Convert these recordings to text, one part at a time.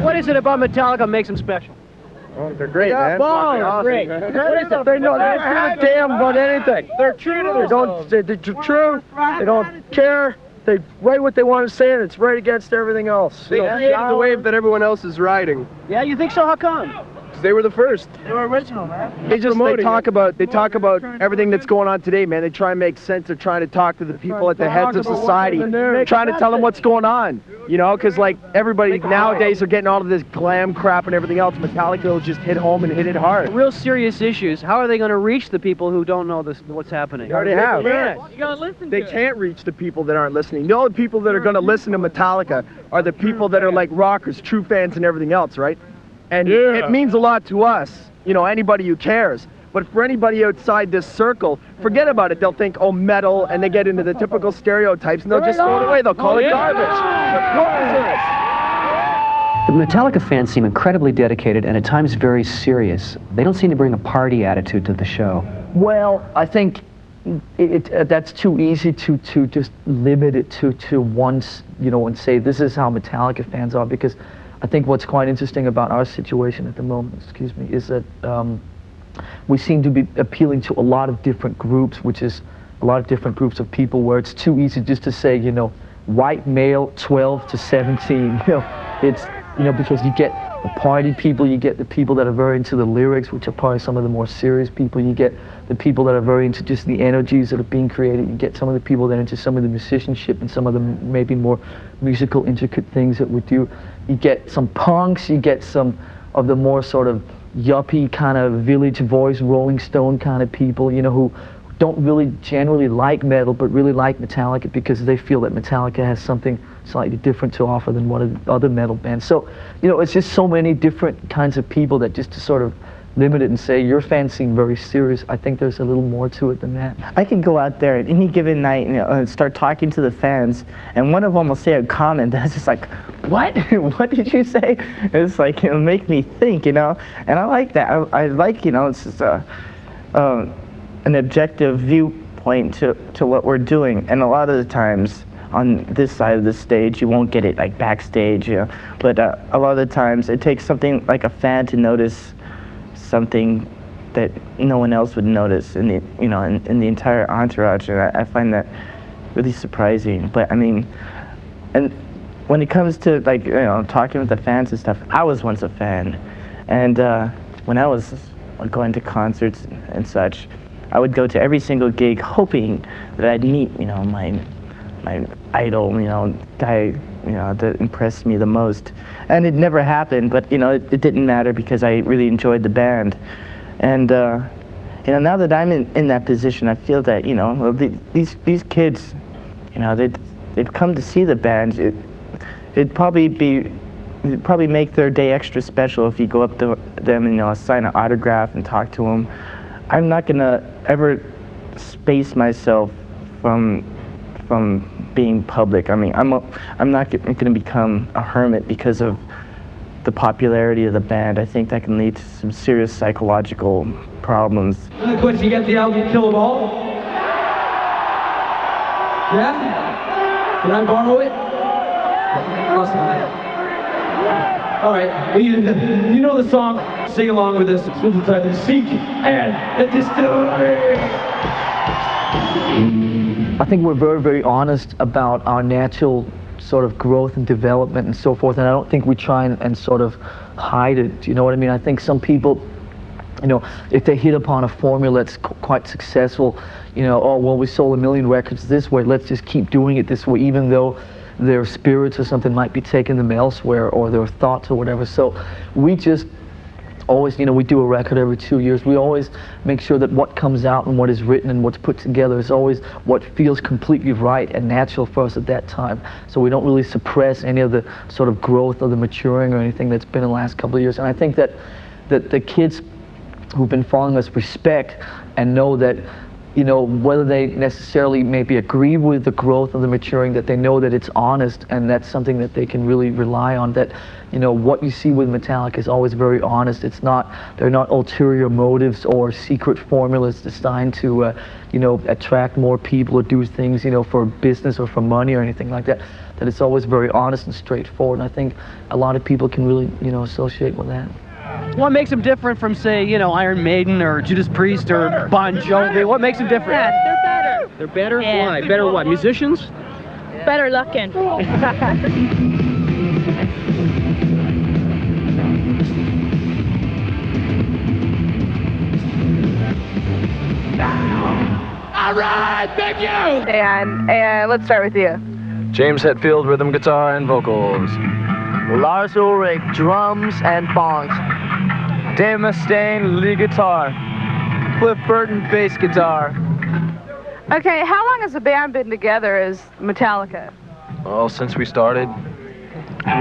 What is it about Metallica makes them special? Oh, they're great, man. Awesome, great. What is it? They know they don't give a damn about anything. They're true to themselves. They're true. They don't care. They write what they want to say, and it's right against everything else. They created the wave that everyone else is riding. Yeah, you think so? How come? They were the first. They were original, man. They talk about everything that's going on today, man. They try and make sense. They're trying to talk to the people at the heads of society, trying to tell them what's going on. You know, because like everybody nowadays are getting all of this glam crap and everything else. Metallica will just hit home and hit it hard. Real serious issues. How are they going to reach the people who don't know what's happening? They already have. You got to listen. They can't reach the people that aren't listening. The only people that are going to listen to Metallica are the people that are like rockers, true fans, and everything else, right? And it means a lot to us, you know, anybody who cares. But for anybody outside this circle, forget about it. They'll think, oh, metal, and they get into the typical stereotypes, and they'll just throw it away. They'll call it garbage. The Metallica fans seem incredibly dedicated and at times very serious. They don't seem to bring a party attitude to the show. Well, I think that's too easy to just limit it to once, you know, and say this is how Metallica fans are, because I think what's quite interesting about our situation at the moment, excuse me, is that we seem to be appealing to a lot of different groups, which is a lot of different groups of people, where it's too easy just to say, you know, white male 12 to 17, you know, it's, you know, because you get the party people, you get the people that are very into the lyrics, which are probably some of the more serious people, you get the people that are very into just the energies that are being created, you get some of the people that are into some of the musicianship and some of the maybe more musical intricate things that we do. You get some punks, you get some of the more sort of yuppie kind of Village Voice, Rolling Stone kind of people, you know, who don't really generally like metal, but really like Metallica because they feel that Metallica has something slightly different to offer than what other metal bands. So, you know, it's just so many different kinds of people that just to sort of limit it and say your fans seem very serious. I think there's a little more to it than that. I can go out there at any given night, you know, and start talking to the fans, and one of them will say a comment that's just like, what? What did you say? It's like, it'll make me think, you know, and I like that. I like, you know, it's just an objective viewpoint to what we're doing, and a lot of the times on this side of the stage you won't get it like backstage, you know, but a lot of the times it takes something like a fan to notice something that no one else would notice in the, you know, in the entire entourage, and I find that really surprising. But I mean, and when it comes to like, you know, talking with the fans and stuff, I was once a fan, and when I was going to concerts and such, I would go to every single gig hoping that I'd meet, you know, my idol, you know, guy, you know, that impressed me the most. And it never happened, but, you know, it didn't matter because I really enjoyed the band. And, you know, now that I'm in that position, I feel that, you know, well, these kids, you know, they've come to see the band. It'd probably make their day extra special if you go up to them and, you know, sign an autograph and talk to them. I'm not gonna ever space myself from being public. I mean, I'm not gonna become a hermit because of the popularity of the band. I think that can lead to some serious psychological problems. Another question, you got the album Kill 'Em All? Yeah? Can I borrow it? All right, well, you know the song, sing along with us. It's inside the Seek and the Distillery. I think we're very, very honest about our natural sort of growth and development and so forth, and I don't think we try and sort of hide it. Do you know what I mean? I think some people, you know, if they hit upon a formula that's quite successful, you know, oh, well, we sold 1 million records this way, let's just keep doing it this way, even though their spirits or something might be taking them elsewhere, or their thoughts or whatever. So we just always, you know, we do a record every 2 years. We always make sure that what comes out and what is written and what's put together is always what feels completely right and natural for us at that time. So we don't really suppress any of the sort of growth or the maturing or anything that's been in the last couple of years. And I think that the kids who've been following us respect and know that, you know, whether they necessarily maybe agree with the growth of the maturing, that they know that it's honest, and that's something that they can really rely on. That, you know, what you see with Metallica is always very honest. It's not, they're not ulterior motives or secret formulas designed to, you know, attract more people or do things, you know, for business or for money or anything like that. that it's always very honest and straightforward. And I think a lot of people can really, you know, associate with that. What makes them different from, say, you know, Iron Maiden or Judas Priest or Bon Jovi? What makes them different? Yeah, they're better. They're better? Yeah. Why? Better what? Musicians? Better looking. All right, thank you. And let's start with you. James Hetfield, rhythm guitar and vocals. Lars Ulrich, drums and bongs. Dave Mustaine, lead guitar. Cliff Burton, bass guitar. Okay, how long has the band been together as Metallica? Well, since we started,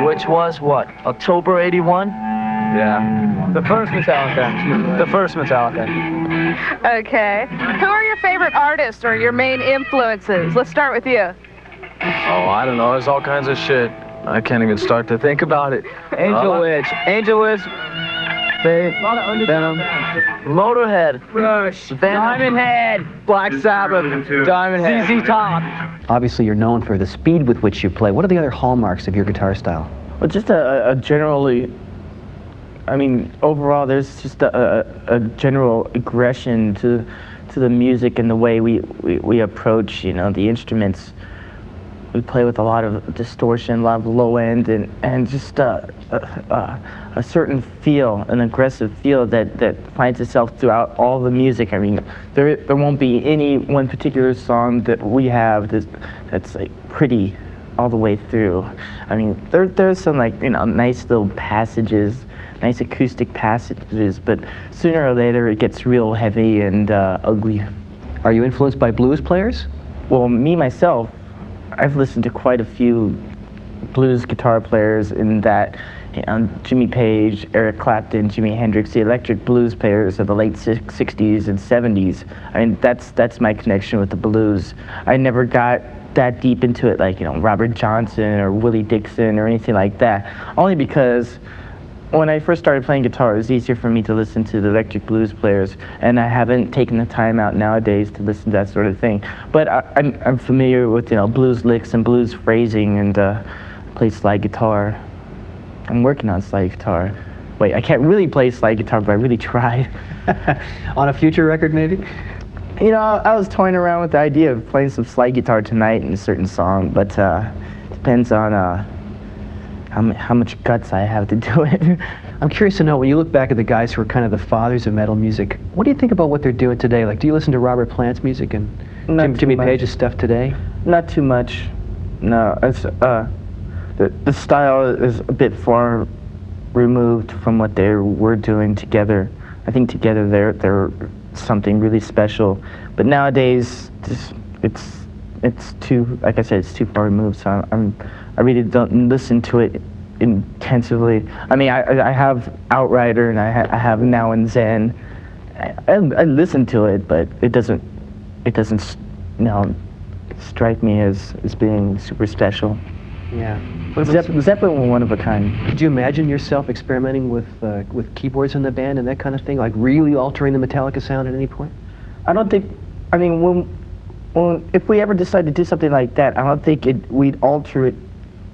Which was what? October '81? yeah. The first Metallica. The first Metallica. Okay. Who are your favorite artists or your main influences? Let's start with you. Oh, I don't know. There's all kinds of shit. I can't even start to think about it. Angel Witch, Venom, Motorhead, Rush, Diamond Head, Black Sabbath, Diamond Head, ZZ Top. Obviously, you're known for the speed with which you play. What are the other hallmarks of your guitar style? Well, just a generally, I mean, overall, there's just a general aggression to the music and the way we approach, you know, the instruments. We play with a lot of distortion, a lot of low end, and just a certain feel, an aggressive feel that finds itself throughout all the music. I mean, there won't be any one particular song that we have that's like pretty all the way through. I mean, there's some, like, you know, nice little passages, nice acoustic passages, but sooner or later it gets real heavy and ugly. Are you influenced by blues players? Well, me myself, I've listened to quite a few blues guitar players in that, you know, Jimmy Page, Eric Clapton, Jimi Hendrix, the electric blues players of the late 60s and 70s. I mean, that's my connection with the blues. I never got that deep into it, like, you know, Robert Johnson or Willie Dixon or anything like that, only because when I first started playing guitar, it was easier for me to listen to the electric blues players, and I haven't taken the time out nowadays to listen to that sort of thing. But I'm familiar with, you know, blues licks and blues phrasing, and play slide guitar. I'm working on slide guitar. Wait, I can't really play slide guitar, but I really tried. On a future record, maybe? You know, I was toying around with the idea of playing some slide guitar tonight in a certain song, but depends on how much guts I have to do it. I'm curious to know, when you look back at the guys who are kind of the fathers of metal music, what do you think about what they're doing today? Like, do you listen to Robert Plant's music and Jimmy Page's stuff today? Not too much. No, it's the style is a bit far removed from what they were doing together. I think together they're something really special. But nowadays, it's too, like I said, it's too far removed. So I really don't listen to it intensively. I mean, I have Outrider and I have Now and Zen. I listen to it, but it doesn't you know, strike me as being super special. Yeah. Zeppelin were one of a kind. Could you imagine yourself experimenting with keyboards in the band and that kind of thing, like really altering the Metallica sound at any point? I don't think. I mean, if we ever decide to do something like that, I don't think we'd alter it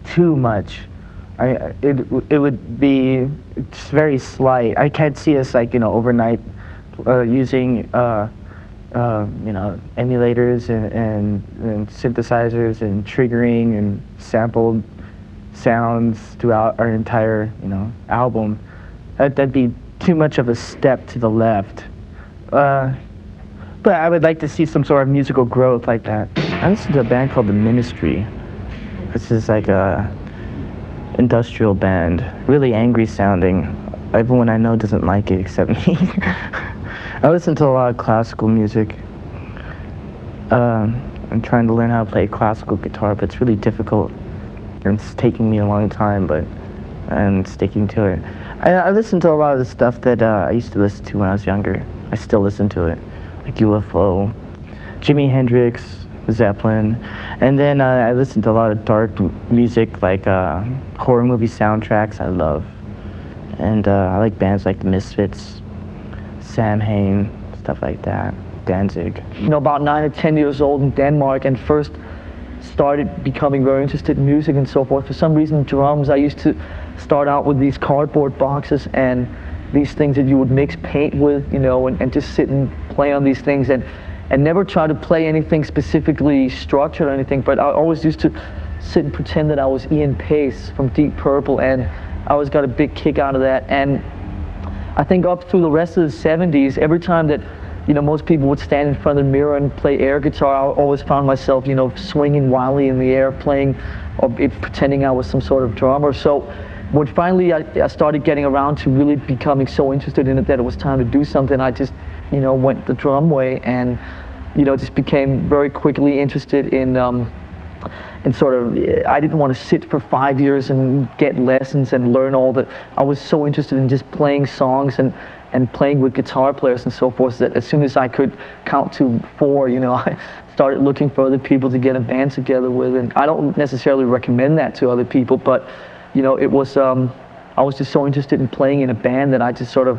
too much. It would be just very slight. I can't see us, like, you know, overnight using you know, emulators and synthesizers and triggering and sampled sounds throughout our entire, you know, album. That'd be too much of a step to the left. But I would like to see some sort of musical growth like that. I listened to a band called The Ministry. This is like a industrial band, really angry sounding. Everyone I know doesn't like it except me. I listen to a lot of classical music. I'm trying to learn how to play classical guitar, but it's really difficult. It's taking me a long time, but I'm sticking to it. I listen to a lot of the stuff that I used to listen to when I was younger. I still listen to it, like UFO, Jimi Hendrix, Zeppelin, and then I listen to a lot of dark music, like horror movie soundtracks I love. And I like bands like the Misfits, Sam Hain, stuff like that, Danzig. You know, about 9 or 10 years old in Denmark, and first started becoming very interested in music and so forth. For some reason, drums, I used to start out with these cardboard boxes and these things that you would mix paint with, you know, and just sit and play on these things and never try to play anything specifically structured or anything, but I always used to sit and pretend that I was Ian Pace from Deep Purple, and I always got a big kick out of that. And I think up through the rest of the 70s, every time that, you know, most people would stand in front of the mirror and play air guitar, I always found myself, you know, swinging wildly in the air, playing, or pretending I was some sort of drummer. So when finally I started getting around to really becoming so interested in it that it was time to do something, I just, you know, went the drum way, and, you know, just became very quickly interested in sort of, I didn't want to sit for 5 years and get lessons and learn all that. I was so interested in just playing songs and playing with guitar players and so forth, that as soon as I could count to 4, you know, I started looking for other people to get a band together with. And I don't necessarily recommend that to other people, but, you know, it was, I was just so interested in playing in a band that I just sort of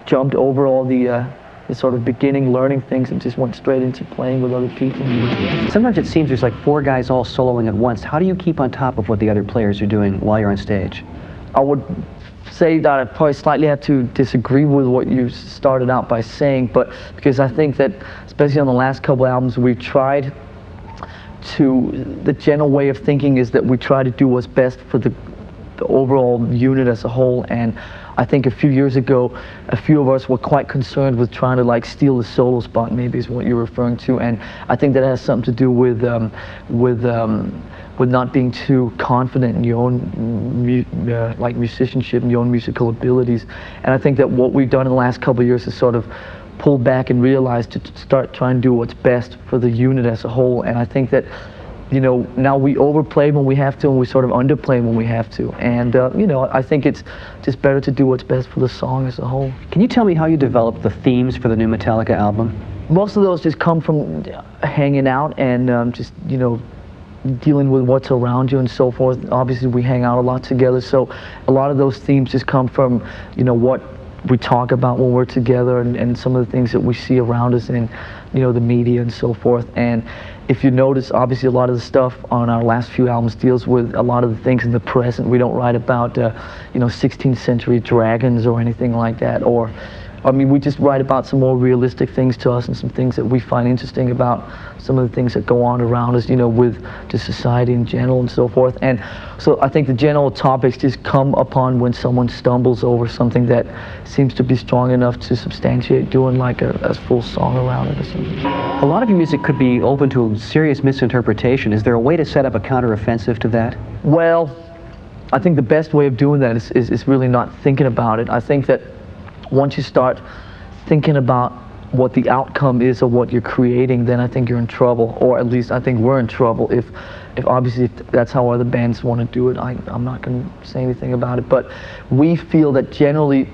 jumped over all the sort of beginning learning things and just went straight into playing with other people. Sometimes it seems there's like 4 guys all soloing at once. How do you keep on top of what the other players are doing while you're on stage? I would say that I probably slightly have to disagree with what you started out by saying, but because I think that, especially on the last couple albums, we've tried to, the general way of thinking is that we try to do what's best for the overall unit as a whole. And I think a few years ago, a few of us were quite concerned with trying to like steal the solo spot, maybe is what you're referring to. And I think that has something to do with not being too confident in your own like musicianship and your own musical abilities. And I think that what we've done in the last couple of years is sort of pull back and realize to start trying to do what's best for the unit as a whole. And I think that, you know, now we overplay when we have to, and we sort of underplay when we have to. And, you know, I think it's just better to do what's best for the song as a whole. Can you tell me how you developed the themes for the new Metallica album? Most of those just come from hanging out and just, you know, dealing with what's around you and so forth. Obviously, we hang out a lot together, so a lot of those themes just come from, you know, what we talk about when we're together and some of the things that we see around us in, you know, the media and so forth. And if you notice, obviously a lot of the stuff on our last few albums deals with a lot of the things in the present. We don't write about, you know, 16th century dragons or anything like that, or, I mean, we just write about some more realistic things to us and some things that we find interesting about some of the things that go on around us, you know, with just society in general and so forth. And so I think the general topics just come upon when someone stumbles over something that seems to be strong enough to substantiate doing like a full song around it or something. A lot of your music could be open to serious misinterpretation. Is there a way to set up a counteroffensive to that? Well, I think the best way of doing that is really not thinking about it. I think that once you start thinking about what the outcome is of what you're creating, then I think you're in trouble, or at least I think we're in trouble if obviously if that's how other bands want to do it. I'm not going to say anything about it, but we feel that generally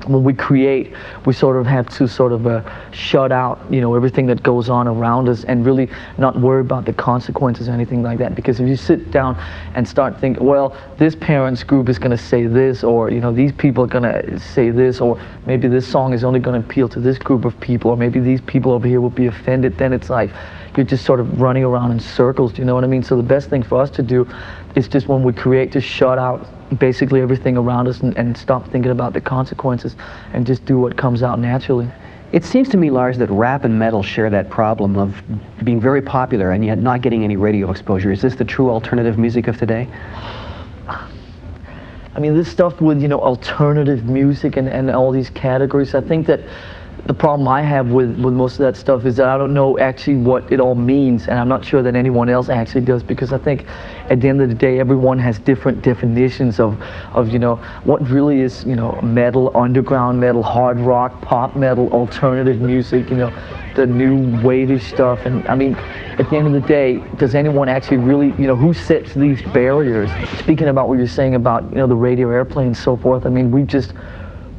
when we create, we sort of have to sort of shut out, you know, everything that goes on around us and really not worry about the consequences or anything like that. Because if you sit down and start thinking, well, this parents group is going to say this, or, you know, these people are going to say this, or maybe this song is only going to appeal to this group of people, or maybe these people over here will be offended, then it's like you're just sort of running around in circles. Do you know what I mean? So the best thing for us to do is just when we create, to shut out basically everything around us and stop thinking about the consequences and just do what comes out naturally. It seems to me, Lars, that rap and metal share that problem of being very popular and yet not getting any radio exposure. Is this the true alternative music of today? I mean, this stuff with, you know, alternative music and all these categories, I think that the problem I have with most of that stuff is that I don't know actually what it all means, and I'm not sure that anyone else actually does, because I think at the end of the day everyone has different definitions of you know, what really is, you know, metal, underground metal, hard rock, pop metal, alternative music, you know, the new wavy stuff. And I mean, at the end of the day, does anyone actually really, you know, who sets these barriers? Speaking about what you're saying about, you know, the radio airplay and so forth, I mean, we've just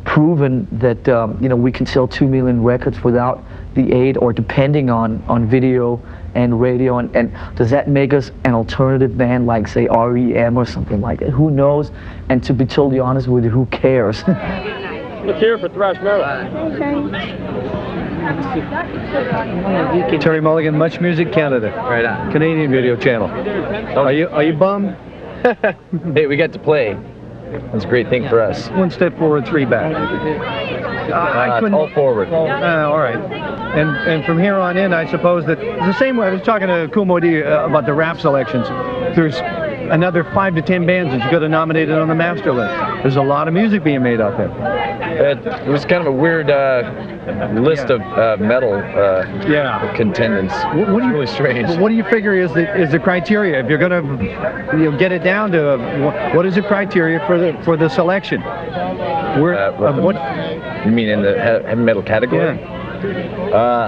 proven that you know, we can sell 2 million records without the aid or depending on video and radio, and does that make us an alternative band like, say, REM or something like that? Who knows? And to be totally honest with you, who cares? Let's hear it for thrash metal. Terry Mulligan, Much Music Canada. Right on. Canadian video channel. Are you bummed? Hey, we got to play. That's a great thing for us. One step forward, three back. I couldn't. All forward. All right. And from here on in, I suppose that it's the same way. I was talking to Kumodi about the rap selections. There's another 5 to 10 bands that you got to nominate on the master list. There's a lot of music being made out there. It was kind of a weird list of metal contendants. What do you, really strange. What do you figure is the criteria? If you're going to get it down to what is the criteria for the selection? What you mean in the heavy metal category? Yeah.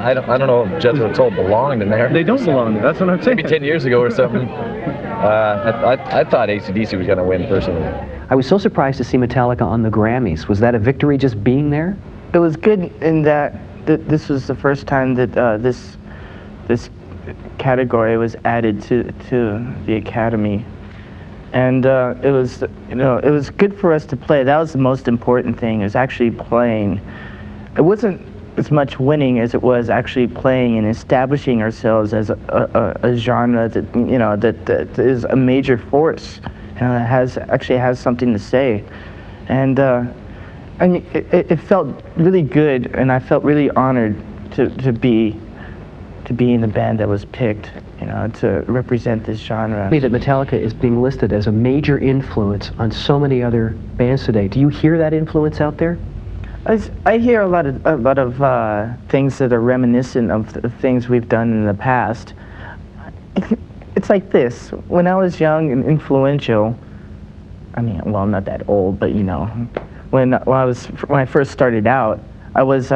I don't know if Jethro Tull belonged in there. They don't belong there. That's what I'm saying. Maybe 10 years ago or something. I thought AC/DC was going to win personally. I was so surprised to see Metallica on the Grammys. Was that a victory just being there? It was good in that this was the first time that this category was added to the Academy, and it was good for us to play. That was the most important thing. Is actually playing. It wasn't as much winning as it was actually playing and establishing ourselves as a genre that that is a major force and that has something to say, and it felt really good, and I felt really honored to be in the band that was picked, to represent this genre. I mean, that Metallica is being listed as a major influence on so many other bands today. Do you hear that influence out there? I hear a lot of things that are reminiscent of things we've done in the past. It's like this. When I was young and influential, I mean, well, I'm not that old, but when I first started out, I was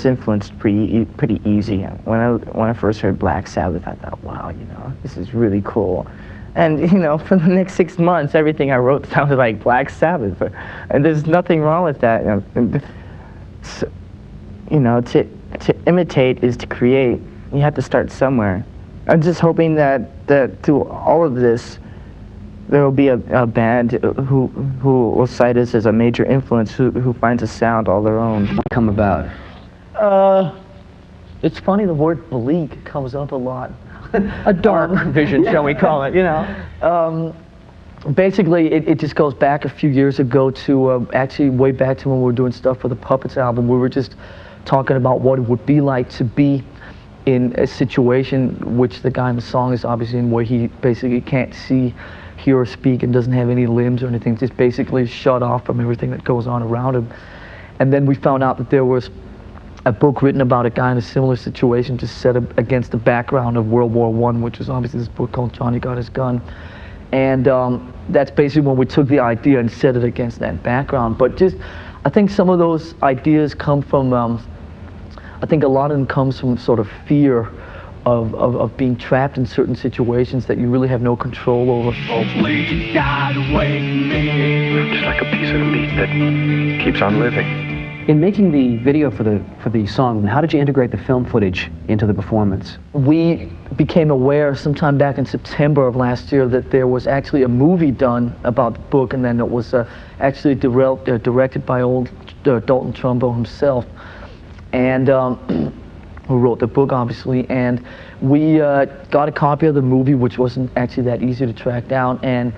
influenced pretty easy. When I first heard Black Sabbath, I thought, wow, this is really cool. And for the next 6 months, everything I wrote sounded like Black Sabbath, and there's nothing wrong with that. To imitate is to create. You have to start somewhere. I'm just hoping that through all of this, there will be a band who will cite us as a major influence, who finds a sound all their own. Come about. It's funny, the word bleak comes up a lot. A dark vision, shall we call it, Basically, it just goes back a few years ago to actually way back to when we were doing stuff for the Puppets album. We were just talking about what it would be like to be in a situation which the guy in the song is obviously in, where he basically can't see, hear, or speak, and doesn't have any limbs or anything, just basically shut off from everything that goes on around him. And then we found out that there was a book written about a guy in a similar situation, just set up against the background of World War I, which is obviously this book called Johnny Got His Gun. And that's basically when we took the idea and set it against that background. But I think some of those ideas come from, I think a lot of them comes from sort of fear of being trapped in certain situations that you really have no control over. Oh, please, God, wake me. Just like a piece of meat that keeps on living. In making the video for the song, how did you integrate the film footage into the performance? We became aware sometime back in September of last year that there was actually a movie done about the book, and then it was actually directed by old Dalton Trumbo himself, and who wrote the book, obviously. And we got a copy of the movie, which wasn't actually that easy to track down, and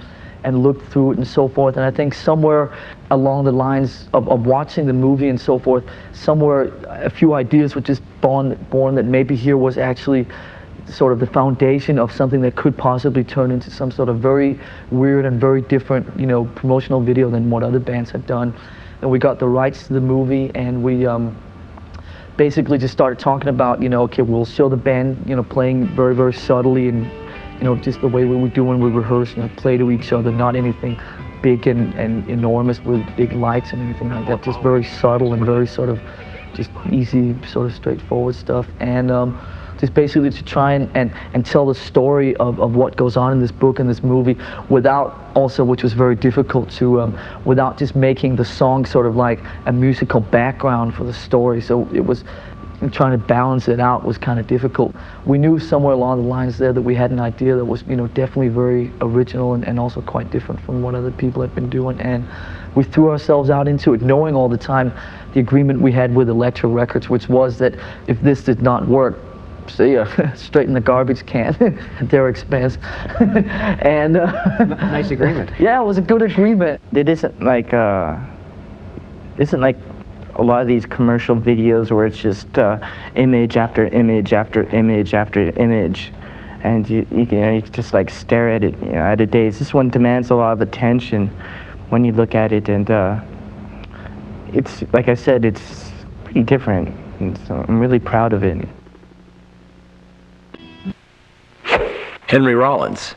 looked through it and so forth. And I think somewhere along the lines of watching the movie and so forth, somewhere a few ideas were just born that maybe here was actually sort of the foundation of something that could possibly turn into some sort of very weird and very different, promotional video than what other bands had done. And we got the rights to the movie, and we basically just started talking about, okay, we'll show the band, playing very, very subtly, and just the way we would do when we rehearsed, play to each other, not anything big and enormous with big lights and anything like that, just very subtle and very sort of just easy, sort of straightforward stuff. And just basically to try and tell the story of what goes on in this book and this movie without also, which was very difficult to, without just making the song sort of like a musical background for the story. So it was, trying to balance it out was kind of difficult. We knew somewhere along the lines there that we had an idea that was, you know, definitely very original and also quite different from what other people had been doing, and we threw ourselves out into it, knowing all the time the agreement we had with Elektra Records, which was that if this did not work, see ya, straight in the garbage can at their expense. And nice agreement. Yeah, it was a good agreement. It isn't like a lot of these commercial videos where it's just image after image after image after image, and you can just like stare at it, you know, at a daze. This one demands a lot of attention when you look at it, and it's, like I said, it's pretty different, and so I'm really proud of it. Henry Rollins,